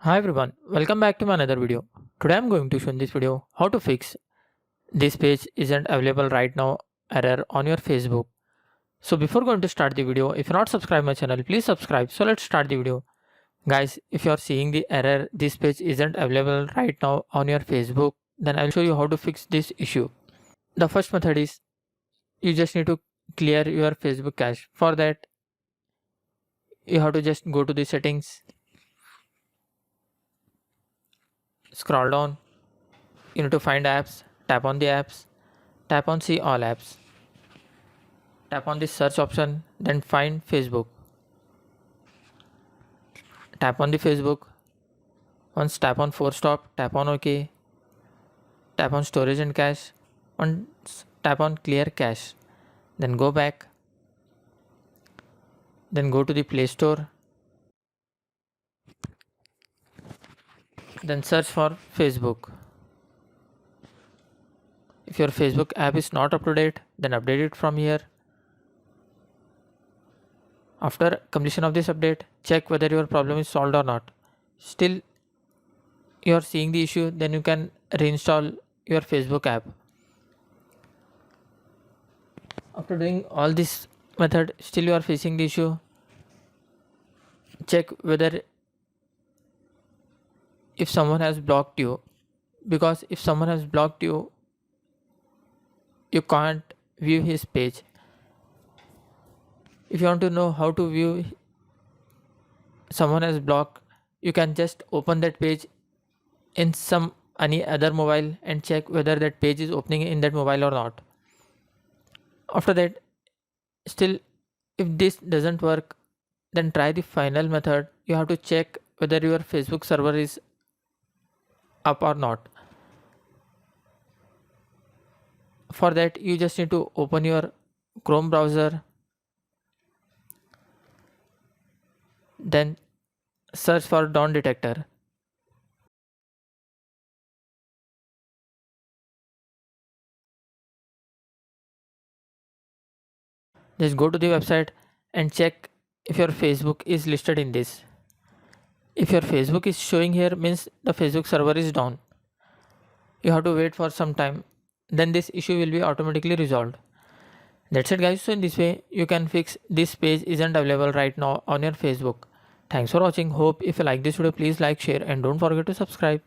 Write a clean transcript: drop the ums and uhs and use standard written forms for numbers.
Hi everyone, welcome back to my another video. Today I'm going to show in this video how to fix this page isn't available right now error on your Facebook. So before going to start the video, if you're not subscribed my channel, please subscribe. So let's start the video. Guys, if you're seeing the error this page isn't available right now on your Facebook, then I'll show you how to fix this issue. The first method is you just need to clear your Facebook cache. For that, you have to just go to the settings, scroll down, you need to find apps, tap on the apps, tap on see all apps. Tap on the search option, then find Facebook. Tap on the Facebook. Once tap on force stop, tap on OK. Tap on storage and cache. Once tap on clear cache. Then go back. Then go to the Play Store. Then search for Facebook. If your Facebook app is not up to date, then update it from here. After completion of this update, check whether your problem is solved or not. Still you are seeing the issue, then you can reinstall your Facebook app. After doing all this method, still you are facing the issue, check whether if someone has blocked you, because if someone has blocked you, you can't view his page. If you want to know how to view someone has blocked, you can just open that page in some any other mobile and check whether that page is opening in that mobile or not. After that, still if this doesn't work, then try the final method. You have to check whether your Facebook server is up or not. For that, you just need to open your Chrome browser, then search for Dawn Detector. Just go to the website and check if your Facebook is listed in this. If your Facebook is showing here, means the Facebook server is down. You have to wait for some time, then this issue will be automatically resolved. That's it guys. So in this way you can fix this page isn't available right now on your Facebook. Thanks for watching. Hope if you like this video, please like, share and don't forget to subscribe.